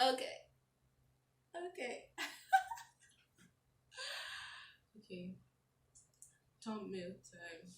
Okay. Okay. Okay. Thumbnail time.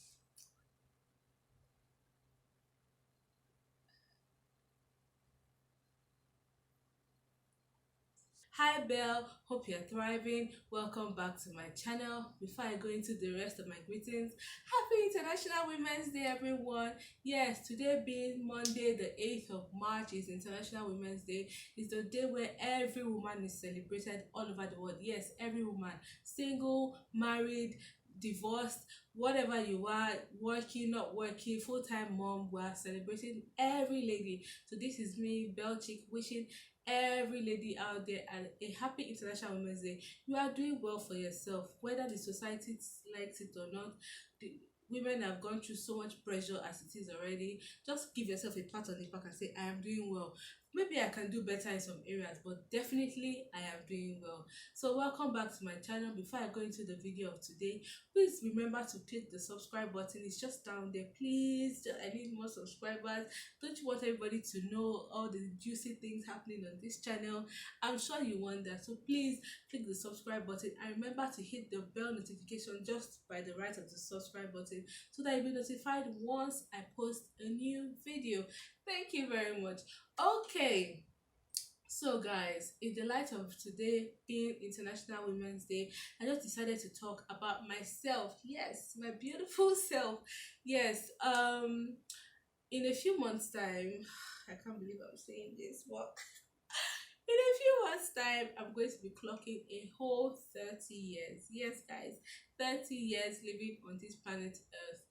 Hi Belle, hope you're thriving. Welcome back to my channel. Before I go into the rest of my greetings, happy International Women's Day, everyone. Yes, today being Monday, the 8th of March, is International Women's Day. It's the day where every woman is celebrated all over the world. Yes, every woman, single, married, divorced, whatever you are, working, not working, full-time mom, we are celebrating every lady. So this is me, Belle Chick, wishing every lady out there and a happy International Women's Day. You are doing well for yourself, whether the society likes it or not. The women have gone through so much pressure as it is already. Just give yourself a pat on the back and say, I am doing well. Maybe I can do better in some areas, but definitely I am doing well. So welcome back to my channel. Before I go into the video of today, please remember to click the subscribe button. It's just down there. Please, I need more subscribers. Don't you want everybody to know all the juicy things happening on this channel? I'm sure you want that. So please click the subscribe button and remember to hit the bell notification just by the right of the subscribe button so that you'll be notified once I post a new video. Thank you very much. Okay. So guys, in the light of today being International Women's Day, I just decided to talk about myself. Yes, my beautiful self. Yes, in a few months' time, I can't believe I'm saying this, but in a few months' time, I'm going to be clocking a whole 30 years. Yes, guys, 30 years living on this planet Earth.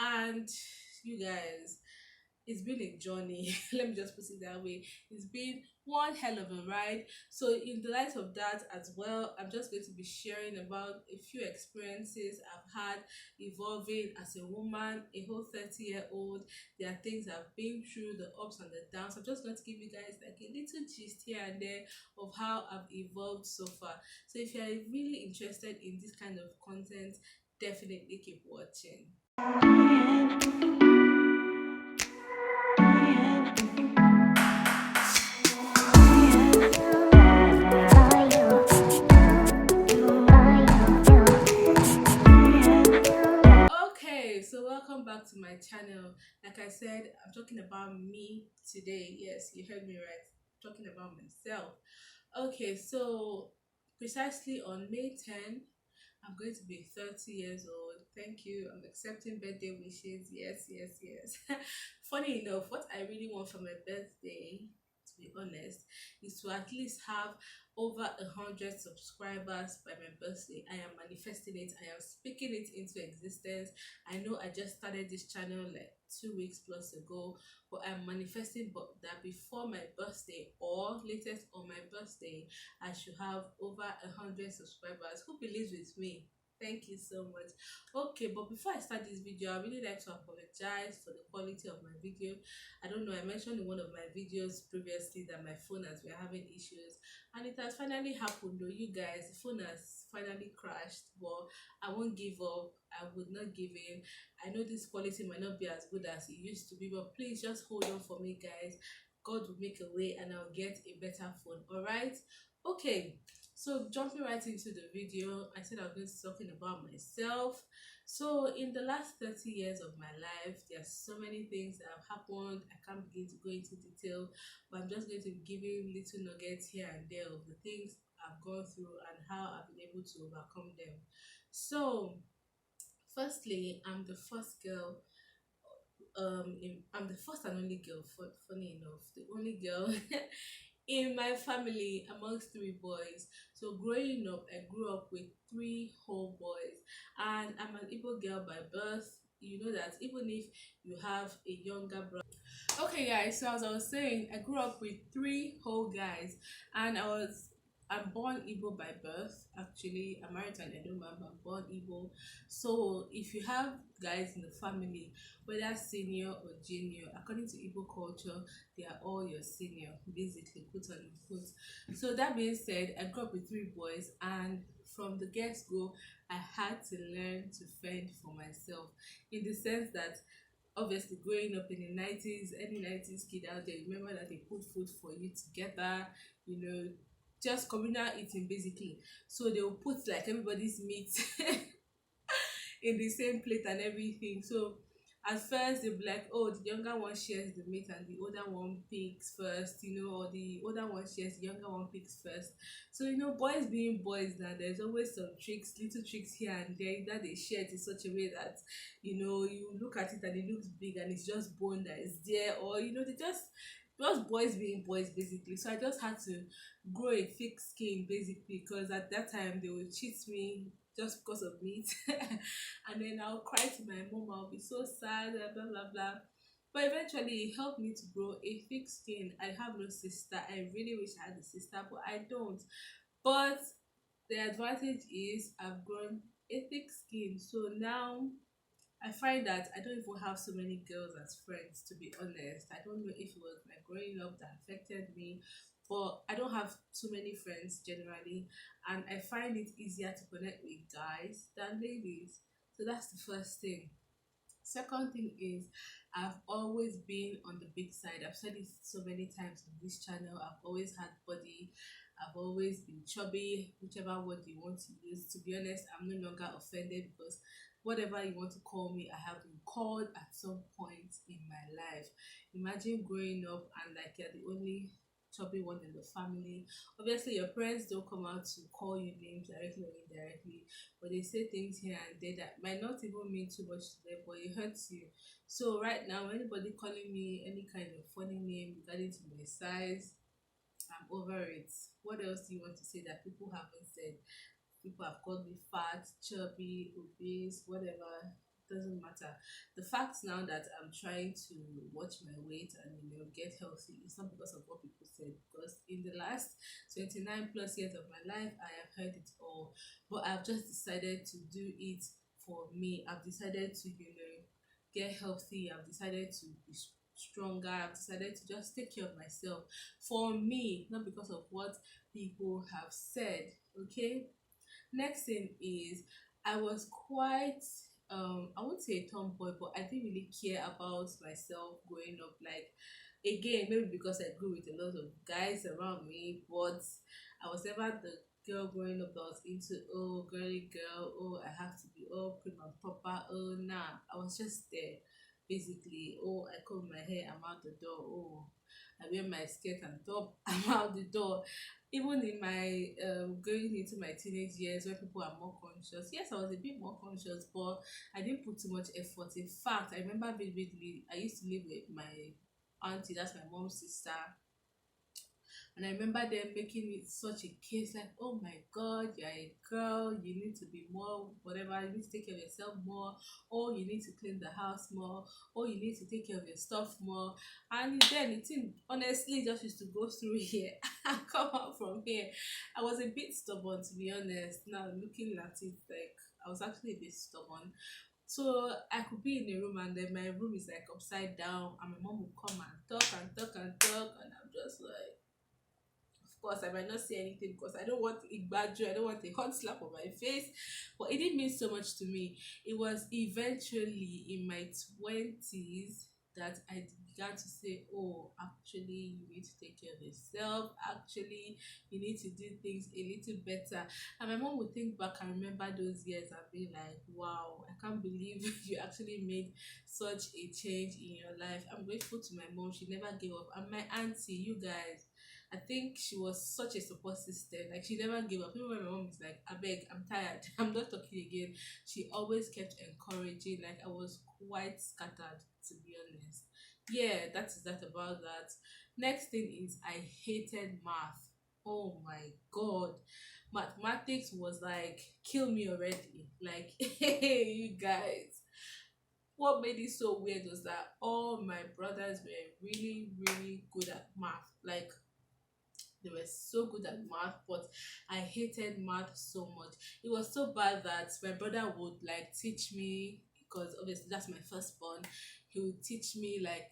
And you guys, it's been a journey. Let me just put it that way. It's been one hell of a ride. So in the light of that as well, I'm just going to be sharing about a few experiences I've had evolving as a woman, a whole 30-year-old. There are things I've been through, the ups and the downs. I'm just going to give you guys like a little gist here and there of how I've evolved so far. So if you're really interested in this kind of content, definitely keep watching. Okay, so welcome back to my channel. Like I said, I'm talking about me today. Yes, you heard me right. I'm talking about myself. Okay, so precisely on May 10, I'm going to be 30 years old. Thank you. I'm accepting birthday wishes. Yes, yes, yes. Funny enough, what I really want for my birthday, to be honest, is to at least have over 100 subscribers by my birthday. I am manifesting it. I am speaking it into existence. I know I just started this channel like 2 weeks plus ago, but I'm manifesting that before my birthday or latest on my birthday, I should have over 100 subscribers. Who believes with me? Thank you so much. Okay, but before I start this video, I really like to apologize for the quality of my video. I don't know, I mentioned in one of my videos previously that my phone has been having issues, and it has finally happened though. You guys, the phone has finally crashed, but I won't give up. I would not give in. I know this quality might not be as good as it used to be, but please just hold on for me, guys. God will make a way and I'll get a better phone. All right. Okay, so jumping right into the video, I said I was going to be talking about myself. So in the last 30 years of my life, there are so many things that have happened. I can't begin to go into detail, but I'm just going to be giving little nuggets here and there of the things I've gone through and how I've been able to overcome them. So firstly, I'm the first girl, I'm the first and only girl, funny enough, the only girl in my family amongst three boys. So growing up, I grew up with three whole boys, and I'm an Igbo girl by birth. You know that even if you have a younger brother. Okay, guys. So as I was saying, I grew up with three whole guys, and I'm born Igbo by birth. Actually, I'm married to an Edo man, but I'm born Igbo. So if you have guys in the family, whether senior or junior, according to Igbo culture, they are all your senior, basically, quote unquote. So that being said, I grew up with three boys, and from the get go, I had to learn to fend for myself, in the sense that Obviously, growing up in the 90's, any 90's kid out there, remember that they put food for you together, you know, just communal eating basically. So they will put like everybody's meat in the same plate and everything. So at first they'll be like, oh, the younger one shares the meat and the older one picks first, or the older one shares, the younger one picks first. So boys being boys now, there's always some tricks, little tricks here and there that they share it in such a way that you look at it and it looks big and it's just bone that is there, or they just boys being boys basically. So I just had to grow a thick skin basically, because at that time they would cheat me just because of meat. And then I'll cry to my mom, I'll be so sad, blah blah blah. But eventually it helped me to grow a thick skin. I have no sister. I really wish I had a sister, but I don't. But the advantage is I've grown a thick skin. So now I find that I don't even have so many girls as friends, to be honest. I don't know if it was my growing up that affected me, but I don't have too many friends generally, and I find it easier to connect with guys than ladies. So that's the first thing. Second thing is, I've always been on the big side. I've said it so many times on this channel. I've always had body. I've always been chubby, whichever word you want to use. To be honest, I'm no longer offended, because whatever you want to call me, I have been called at some point in my life. Imagine growing up and like you're the only chubby one in the family. Obviously, your parents don't come out to call you names directly or indirectly, but they say things here and there that might not even mean too much to them, but it hurts you. So right now, anybody calling me any kind of funny name regarding to my size, I'm over it. What else do you want to say that people haven't said? People have called me fat, chubby, obese, whatever. Doesn't matter. The fact now that I'm trying to watch my weight and get healthy, it's not because of what people said. Because in the last 29 plus years of my life, I have heard it all, but I've just decided to do it for me. I've decided to get healthy. I've decided to be stronger. I've decided to just take care of myself for me, not because of what people have said. Okay. Next thing is, I was quite I won't say a tomboy, but I didn't really care about myself growing up. Like, again, maybe because I grew with a lot of guys around me, but I was never the girl growing up that was into, oh, girly girl, oh, I have to be all prim and proper, oh, nah. I was just there basically. Oh, I comb my hair, I'm out the door. Oh, I wear my skirt and top, I'm out the door. Even in my going into my teenage years, where people are more conscious, yes, I was a bit more conscious, but I didn't put too much effort. In fact, I remember vividly, I used to live with my auntie, that's my mom's sister. And I remember them making it such a case, like, oh my God, you're a girl, you need to be more, whatever, you need to take care of yourself more, or you need to clean the house more, or you need to take care of your stuff more. And then it honestly just used to go through here and come out from here. I was a bit stubborn, to be honest. Now looking at it, like, I was actually a bit stubborn. So I could be in a room and then my room is like upside down, and my mom would come and talk and talk and talk, and I'm just like, of course, I might not say anything because I don't want a badger, I don't want a hot slap on my face, but it didn't mean so much to me. It was eventually in my 20's that I began to say, oh, actually, you need to take care of yourself. Actually, you need to do things a little better. And my mom would think back and remember those years and be like, wow, I can't believe you actually made such a change in your life. I'm grateful to my mom. She never gave up. And my auntie, you guys, I think she was such a support system. Like, she never gave up. Even when my mom is like, I beg, I'm tired, I'm not talking again. She always kept encouraging. Like, I was quite scattered, to be honest. Yeah, that is that about that. Next thing is, I hated math. Oh my God. Mathematics was like, kill me already. Like, you guys. What made it so weird was that all my brothers were really, really good at math. Like, they were so good at math, but I hated math so much. It was so bad that my brother would like teach me, because obviously that's my firstborn. He would teach me like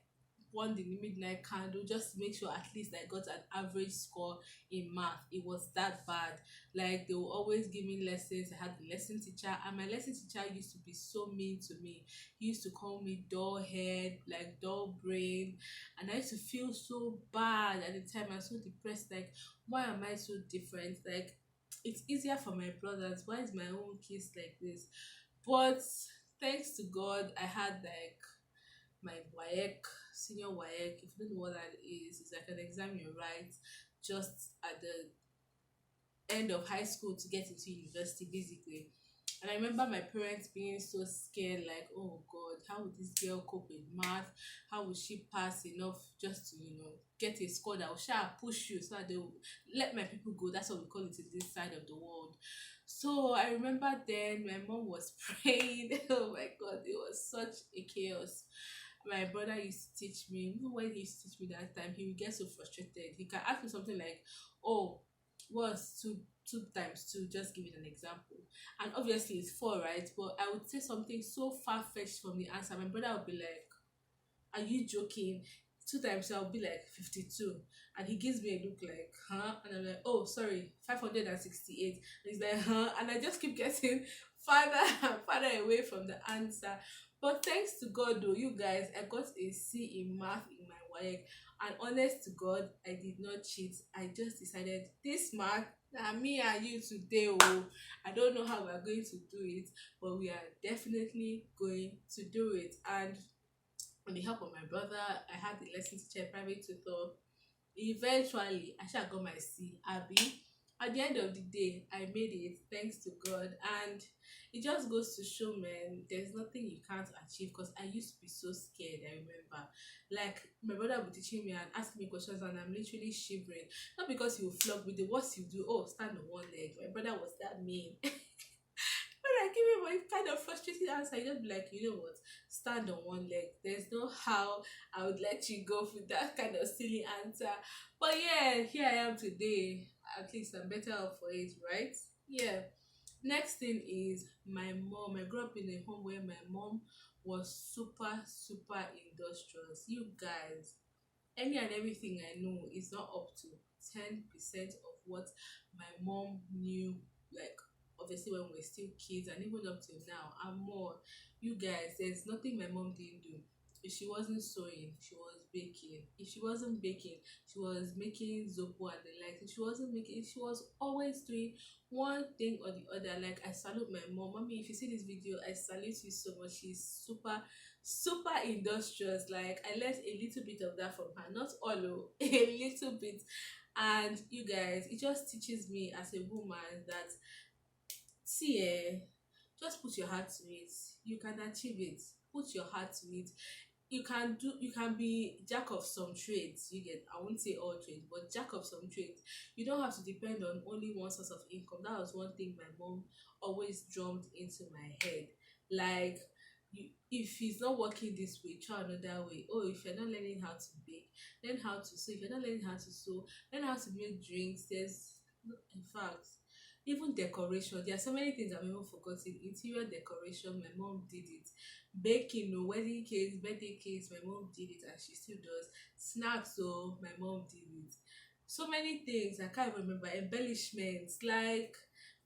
burn the midnight candle just to make sure at least I got an average score in math. It was that bad. Like they will always give me lessons. I had the lesson teacher, and my lesson teacher used to be so mean to me. He used to call me dull head, like dull brain, and I used to feel so bad at the time. I was so depressed. Like, why am I so different? Like, it's easier for my brothers. Why is my own case like this? But thanks to God, I had like my WAEC, senior WAEC. If you don't know what that is, it's like an exam you write just at the end of high school to get into university, basically. And I remember my parents being so scared, like, oh God, how would this girl cope with math? How would she pass enough just to, get a score that will shall push you so that they will let my people go? That's what we call it in this side of the world. So I remember then my mom was praying. Oh my God, it was such a chaos. My brother used to teach me, even when he used to teach me that time, he would get so frustrated. He can ask me something like, oh, what's two times two? Just give it an example. And obviously it's four, right? But I would say something so far-fetched from the answer. My brother would be like, are you joking? Two times I'll be like 52. And he gives me a look like, huh? And I'm like, oh, sorry, 568. And he's like, huh? And I just keep getting farther and farther away from the answer. But thanks to God, though, you guys, I got a C in math in my WAEC. And honest to God, I did not cheat. I just decided this math, me and you today, oh, I don't know how we're going to do it, but we are definitely going to do it. And with the help of my brother, I had the lesson teacher, private tutor. Eventually, I shall got my C, Abby. At the end of the day, I made it thanks to God, and it just goes to show, man, there's nothing you can't achieve. Because I used to be so scared. I remember, like my brother would teaching me and asking me questions, and I'm literally shivering. Not because he will flog me, the worst you do, oh, stand on one leg. My brother was that mean. When I give him a kind of frustrated answer, he just be like, you know what, stand on one leg. There's no how I would let you go with that kind of silly answer. But yeah, here I am today. At least I'm better off for it, right? Yeah. Next thing is my mom. I grew up in a home where my mom was super, super industrious. You guys, any and everything I know is not up to 10% of what my mom knew, like obviously when we are still kids and even up till now and more. You guys, there's nothing my mom didn't do. If she wasn't sewing, she was baking. If she wasn't baking, she was making zobo and the like. If she wasn't making, she was always doing one thing or the other. Like, I salute my mom. Mommy, if you see this video, I salute you so much. She's super, super industrious. Like, I learned a little bit of that from her, not all, oh, a little bit. And you guys, it just teaches me as a woman that, see, just put your heart to it. You can achieve it. Put your heart to it. You can be jack of some trades. You get, I won't say all trades, but jack of some trades. You don't have to depend on only one source of income. That was one thing my mom always drummed into my head. Like, if he's not working this way, try another way. Oh, if you're not learning how to bake, learn how to sew. If you're not learning how to sew, learn how to make drinks. There's, in fact, even decoration. There are so many things I've even forgotten. Interior decoration, my mom did it. Baking, no, wedding cakes, birthday cakes, my mom did it, and she still does. Snacks, so my mom did it. So many things I can't remember. Embellishments, like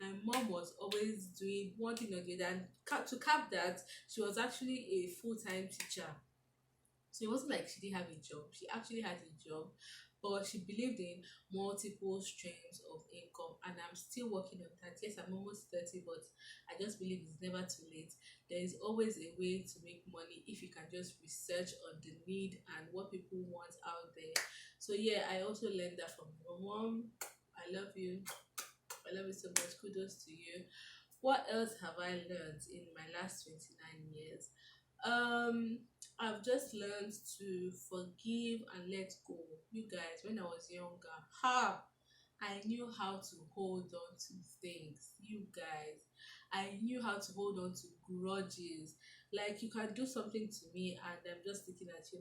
my mom was always doing one thing or the other. And to cap that, she was actually a full-time teacher. So it wasn't like she didn't have a job. She actually had a job, but she believed in multiple streams of income. And I'm still working on that. Yes, I'm almost 30, but I just believe it's never too late. There is always a way to make money if you can just research on the need and what people want out there. So yeah, I also learned that from my mom. I love you. I love you so much. Kudos to you. What else have I learned in my last 29 years? um I've just learned to forgive and let go. You guys, when I was younger, I knew how to hold on to things. You guys, I knew how to hold on to grudges. Like, you can do something to me and I'm just looking at you.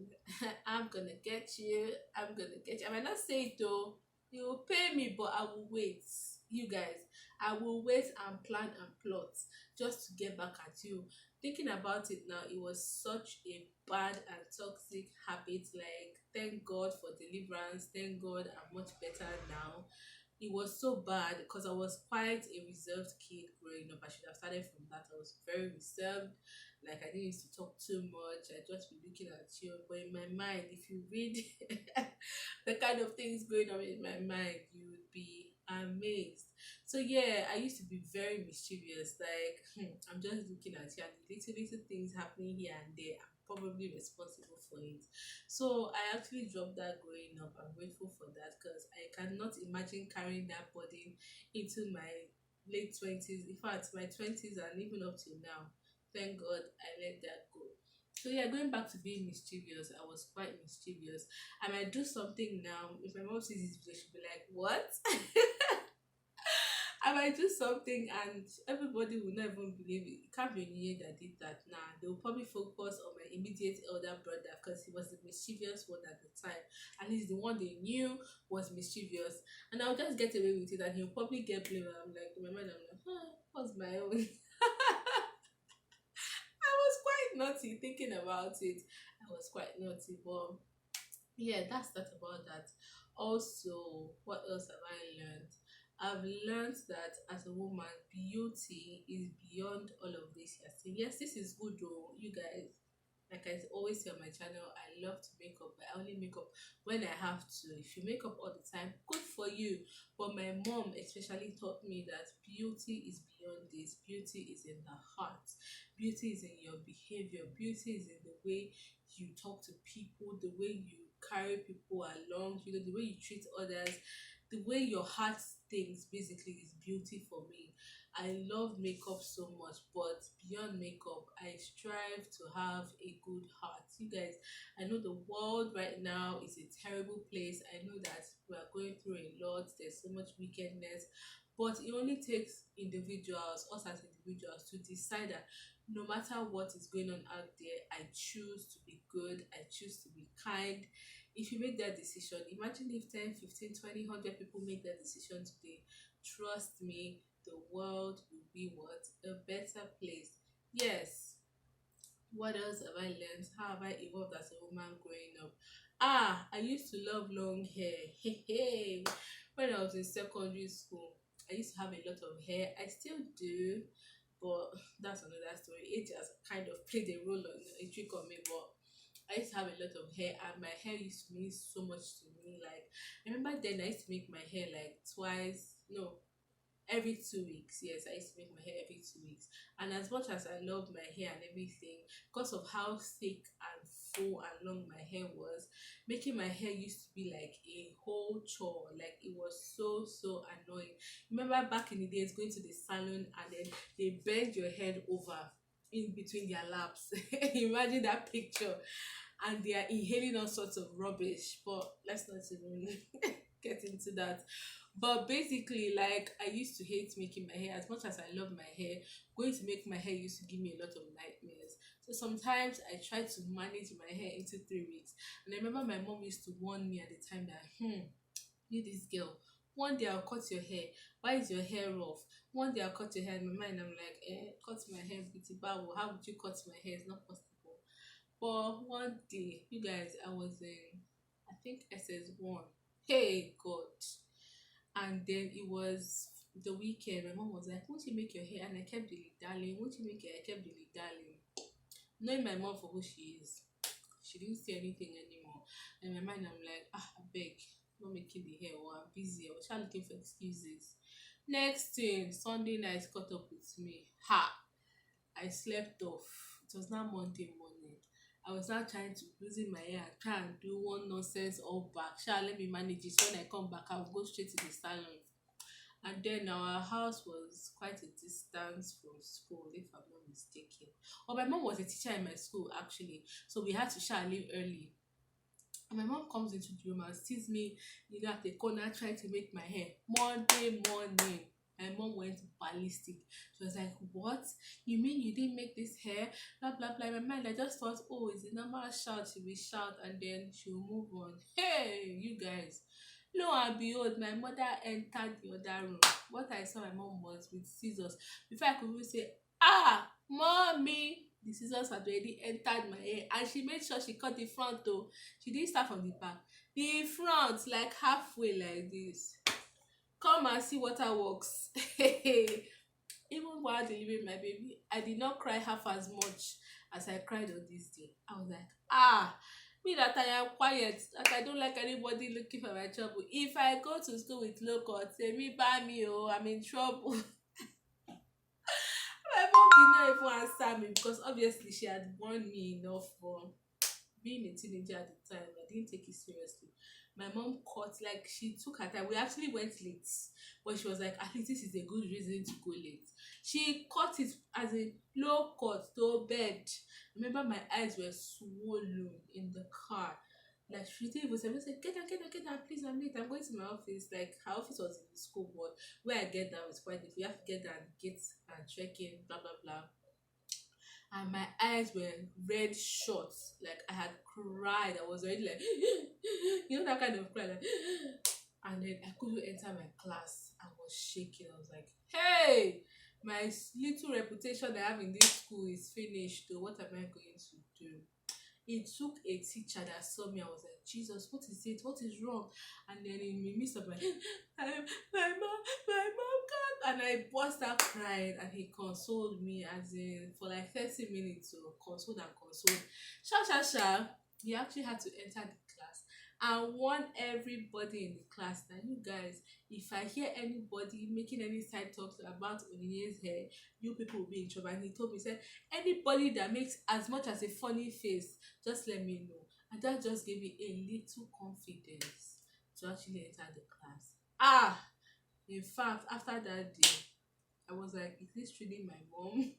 I'm gonna get you. I'm gonna get you. I might not say it though. You will pay me, but I will wait. You guys, I will wait and plan and plot just to get back at you. Thinking about it now, it was such a bad and toxic habit. Like, thank God for deliverance. Thank God I'm much better now. It was so bad because I was quite a reserved kid growing up. I should have started from that. I was very reserved. Like, I didn't used to talk too much. I just be looking at you. But in my mind, if you read the kind of things going on in my mind, you would be amazed. So yeah, I used to be very mischievous. Like, I'm just looking at you and the little things happening here and there. I'm probably responsible for it. So I actually dropped that growing up. I'm grateful for that because I cannot imagine carrying that burden into my late 20s. In fact, my 20s and even up till now. Thank God I let that go. So yeah, going back to being mischievous, I was quite mischievous. I might do something now. If my mom sees this video, she'll be like, "What?" I might do something and everybody will not even believe it. It can't be me that did that. Nah, they will probably focus on my immediate elder brother because he was the mischievous one at the time. At least the one they knew was mischievous. And I'll just get away with it and he'll probably get blamed. And I'm like, in my mind, I'm like, what's my own? I was quite naughty thinking about it. I was quite naughty, but yeah, that's that about that. Also, what else have I learned? I've learned that as a woman, beauty is beyond all of this. Yes, this is good though, you guys. Like I always say on my channel, I love to make up, but I only make up when I have to. If you make up all the time, good for you. But my mom especially taught me that beauty is beyond this. Beauty is in the heart. Beauty is in your behavior. Beauty is in the way you talk to people, the way you carry people along, the way you treat others, the way your heart thinks basically is beauty for me. I love makeup so much, but beyond makeup, I strive to have a good heart. You guys, I know the world right now is a terrible place. I know that we are going through a lot, there's so much wickedness, but it only takes individuals, us as individuals, to decide that no matter what is going on out there, I choose to be good, I choose to be kind. If you make that decision, imagine if 10, 15, 20, 100 people make that decision today. Trust me, the world will be what? A better place. Yes. What else have I learned? How have I evolved as a woman growing up? I used to love long hair. Hey, hey. When I was in secondary school, I used to have a lot of hair. I still do, but that's another story. It has kind of played a role on a trick on me, but I used to have a lot of hair and my hair used to mean so much to me. Like, I remember then I used to make my hair like twice, no, every 2 weeks. Yes, I used to make my hair every 2 weeks. And as much as I loved my hair and everything, because of how thick and full and long my hair was, making my hair used to be like a whole chore. Like, it was so annoying. Remember back in the days going to the salon and then they bend your head over in between their laps. Imagine that picture. And they are inhaling all sorts of rubbish, but let's not even get into that. But basically, like, I used to hate making my hair. As much as I love my hair, going to make my hair used to give me a lot of nightmares. So sometimes I tried to manage my hair into 3 weeks. And I remember my mom used to warn me at the time that, you this girl, one day I'll cut your hair. Why is your hair rough? One day I'll cut your hair. In my mind, I'm like, cut my hair, beauty bow. How would you cut my hair? It's not possible. But one day, you guys, I was in, I think, SS1. Hey, God. And then it was the weekend. My mom was like, won't you make your hair? And I kept dilly darling. Won't you make your hair? I kept dilly darling. Knowing my mom for who she is, she didn't say anything anymore. And in my mind, I'm like, I beg, not making the hair, or I'm busy, or she looking for excuses. Next thing, Sunday night caught up with me. I slept off. It was now Monday morning. I was now trying to losing my hair and try and do one nonsense all back. Let me manage it. So when I come back, I'll go straight to the salon. And then our house was quite a distance from school, if I'm not mistaken. Or my mom was a teacher in my school, actually. So we had to leave early. And my mom comes into the room and sees me, at the corner trying to make my hair. Monday morning. My mom went ballistic. She was like, what? You mean you didn't make this hair? Blah, blah, blah. In my mind, I just thought, oh, it's a normal shout. She will shout and then she will move on. Hey, you guys. Lo and behold, my mother entered the other room. What I saw my mom was with scissors. Before I could even say, ah, mommy, the scissors had already entered my hair, and she made sure she cut the front though. She didn't start from the back. The front, like halfway like this. Come and see waterworks. Even while delivering my baby, I did not cry half as much as I cried on this day. I was like, ah, me that I am quiet, that I don't like anybody looking for my trouble. If I go to school with low cut, say me buy me, oh, I'm in trouble. My mom did not even answer me because obviously she had warned me enough for being a teenager at the time. I didn't take it seriously. My mom caught, like, she took her time. We actually went late, but she was like, at least this is a good reason to go late. She cut it as a low cut to bed. Remember, my eyes were swollen in the car. Like, she didn't even say, get down, please, I'm late. I'm going to my office. Like, her office was in the school, but where I get down is quite if you have to get down, get and check in, blah blah blah. And my eyes were red short, like I had cried. I was already like you know that kind of cry, like and then I couldn't enter my class. I was shaking. I was like, hey, my little reputation I have in this school is finished though. What am I going to do? It took a teacher that saw me. I was like, Jesus, what is it? What is wrong? And then in the midst of my my mom can't. And I burst out crying, and he consoled me, as in for like 30 minutes. So consoled and consoled. Sha. He actually had to enter the class and warn everybody in the class that, you guys, if I hear anybody making any side talks about Onyinye's hair, you people will be in trouble. And he told me, he said, anybody that makes as much as a funny face, just let me know. And that just gave me a little confidence to actually enter the class. In fact, after that day, I was like, is this really my mom?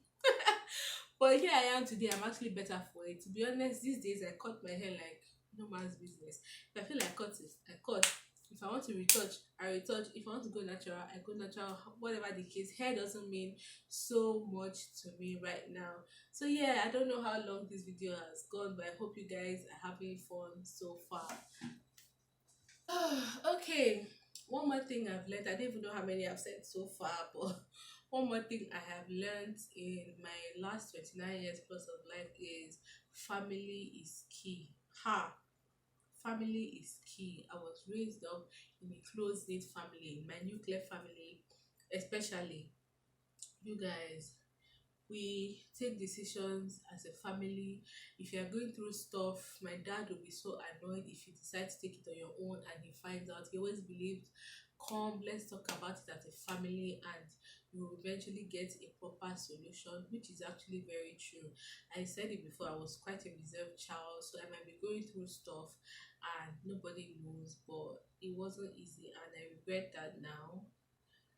But here I am today. I'm actually better for it. To be honest, these days I cut my hair like no man's business. If I feel like cut it, I cut. If I want to retouch, I retouch. If I want to go natural, I go natural. Whatever the case, hair doesn't mean so much to me right now. So yeah, I don't know how long this video has gone, but I hope you guys are having fun so far. Okay, one more thing I've learned. I don't even know how many I've said so far, but one more thing I have learned in my last 29 years plus of life is family is key. Family is key. I was raised up in a close knit family, in my nuclear family, especially. You guys, we take decisions as a family. If you are going through stuff, my dad will be so annoyed if you decide to take it on your own and he finds out. He always believed, come, let's talk about it as a family, and you will eventually get a proper solution, which is actually very true. I said it before, I was quite a reserved child, so I might be going through stuff and nobody knows, but it wasn't easy, and I regret that now.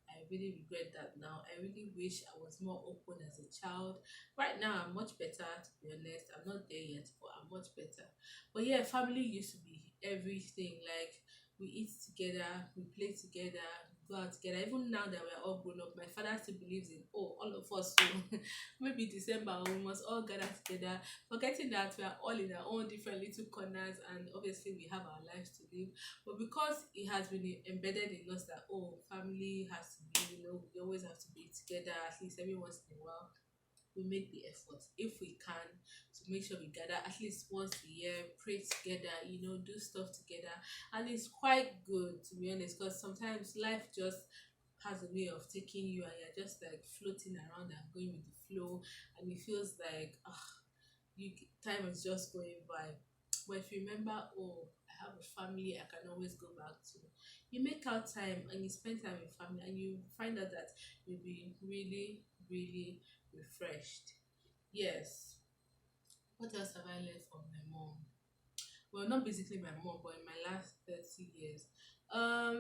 I really regret that now. I really wish I was more open as a child. Right now, I'm much better, to be honest. I'm not there yet, but I'm much better. But yeah, family used to be everything. Like, we eat together, we play together, we go out together. Even now that we're all grown up, my father still believes in, oh, all of us, so maybe December, we must all gather together, forgetting that we are all in our own different little corners, and obviously we have our lives to live. But because it has been embedded in us that, oh, family has to be, we always have to be together at least every once in a while, we make the effort if we can to make sure we gather at least once a year, pray together, do stuff together. And it's quite good, to be honest, because sometimes life just has a way of taking you, and you're just like floating around and going with the flow, and it feels like you time is just going by. But if you remember, oh, I have a family I can always go back to, you make out time and you spend time with family, and you find out that you'll be really, really refreshed. Yes. What else have I learned from my mom? Well, not basically my mom, but in my last 30 years. I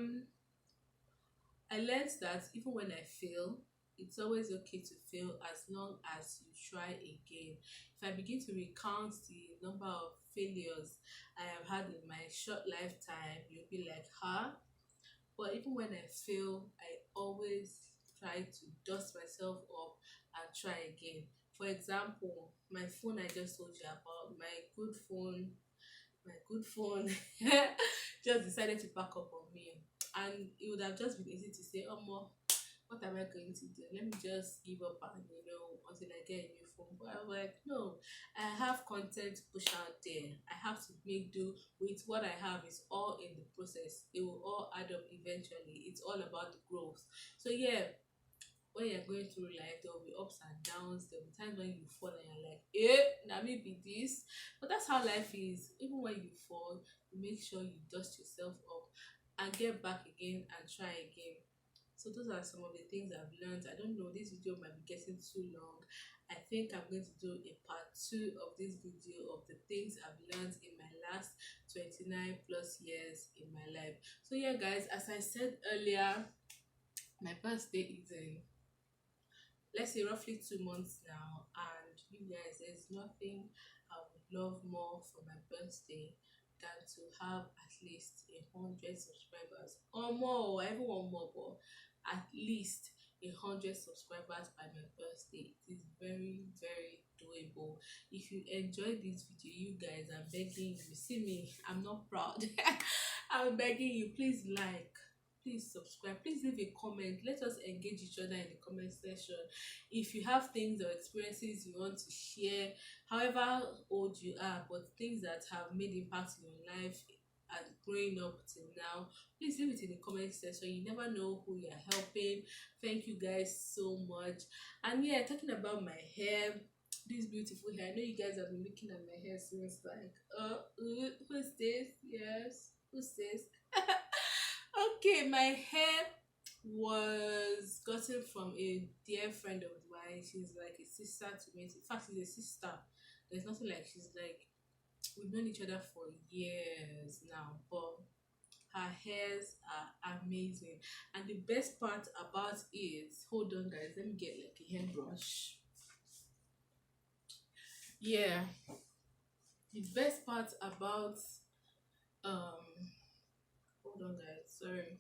learned that even when I fail, it's always okay to fail as long as you try again. If I begin to recount the number of failures I have had in my short lifetime, you'll be like, huh? But even when I fail, I always try to dust myself up and try again. For example, my phone I just told you about, my good phone just decided to back up on me. And it would have just been easy to say, oh, more, what am I going to do? Let me just give up and, until I get a new phone. But I was like, no, I have content to push out there. I have to make do with what I have. Is all in the process. It will all add up eventually. It's all about the growth. So yeah, when you're going through life, there will be ups and downs. There will be times when you fall and you're like, now maybe this. But that's how life is. Even when you fall, you make sure you dust yourself up and get back again and try again. So those are some of the things I've learned. I don't know, this video might be getting too long. I think I'm going to do a part 2 of this video of the things I've learned in my last 29 plus years in my life. So yeah guys, as I said earlier, my birthday is in, let's say, roughly 2 months now, and you guys, there's nothing I would love more for my birthday than to have at least 100 subscribers or more. I even want more, but at least 100 subscribers by my birthday. It is very, very doable. If you enjoyed this video, you guys, I'm begging you. See me, I'm not proud. I'm begging you, please like, please subscribe, please leave a comment. Let us engage each other in the comment section. If you have things or experiences you want to share, however old you are, but things that have made impact in your life and growing up till now, please leave it in the comment section. You never know who you're helping. Thank you guys so much. And yeah, talking about my hair, this beautiful hair, I know you guys have been looking at my hair since like, who's this? Yes, who's this? Okay, my hair was gotten from a dear friend of mine. She's like a sister to me. In fact, she's a sister. There's nothing like, she's like, we've known each other for years now, but her hairs are amazing. And the best part about it, hold on guys, let me get like a hairbrush. Yeah, the best part about hold on guys, sorry.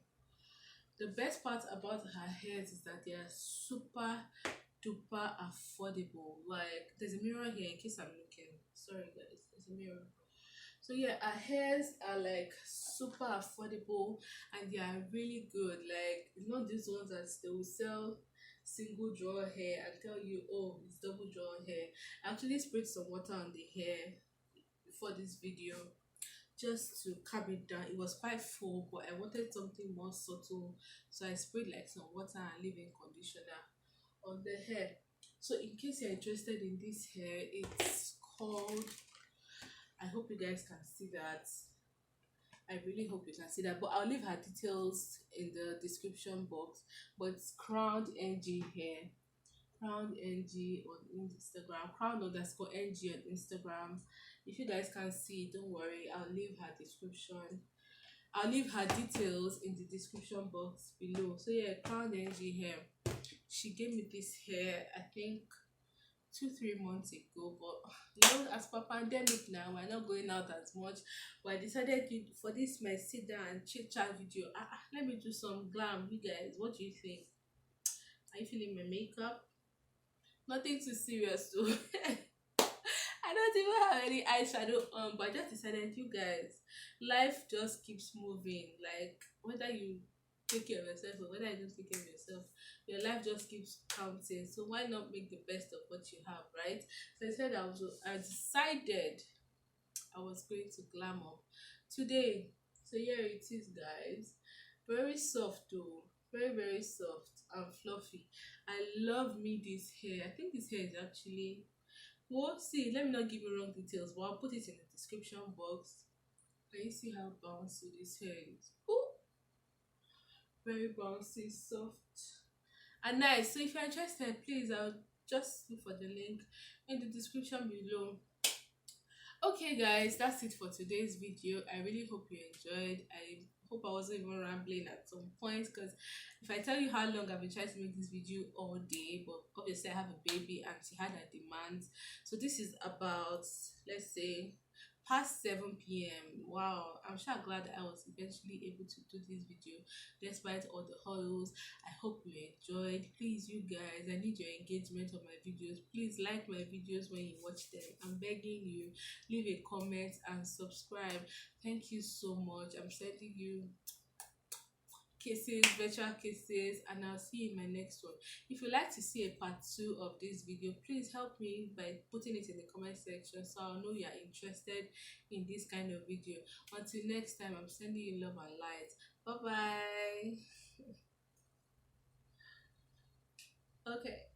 The best part about her hairs is that they are super duper affordable. Like, there's a mirror here in case I'm looking. Sorry guys, there's a mirror. So yeah, her hairs are like super affordable and they are really good. Like, it's not these ones that they will sell single draw hair and tell you, oh, it's double draw hair. I actually sprayed some water on the hair before this video just to calm it down. It was quite full, but I wanted something more subtle, so I sprayed like some water and leave-in conditioner on the hair. So in case you're interested in this hair, it's called, I hope you guys can see that. I really hope you can see that, but I'll leave her details in the description box. But it's crowned NG hair, crowned NG on Instagram, crowned underscore NG on Instagram. If you guys can't see, don't worry, I'll leave her description. I'll leave her details in the description box below. So yeah, crowned NG hair. She gave me this hair, I think 2-3 months ago, but as per pandemic now, we're not going out as much. But I decided to, for this my sit down and chit chat video, let me do some glam. You guys, what do you think? Are you feeling my makeup? Nothing too serious though. I don't even have any eyeshadow on, but I just decided, you guys, life just keeps moving. Like, whether you take care of yourself or whether you don't take care of yourself, your life just keeps counting. So why not make the best of what you have, right? So I decided I was going to glam up today. So here it is, guys. Very soft though, very very soft and fluffy. I love me this hair. I think this hair is actually, well, see, let me not give you wrong details, but I'll put it in the description box. Can you see how bouncy this hair is? Ooh, very bouncy, soft and nice. So if you're interested, please, I'll just look for the link in the description below. Okay guys, that's it for today's video. I really hope you enjoyed. I hope I wasn't even rambling at some point, because if I tell you how long I've been trying to make this video all day, but obviously I have a baby and she had her demands. So this is about, let's say, past 7 p.m. Wow, I'm sure glad that I was eventually able to do this video despite all the hurdles. I hope you enjoyed. Please, you guys, I need your engagement on my videos. Please like my videos when you watch them. I'm begging you, leave a comment and subscribe. Thank you so much. I'm sending you kisses, virtual kisses, and I'll see you in my next one. If you'd like to see a part 2 of this video, please help me by putting it in the comment section so I'll know you're interested in this kind of video. Until next time, I'm sending you love and light. Bye bye. Okay.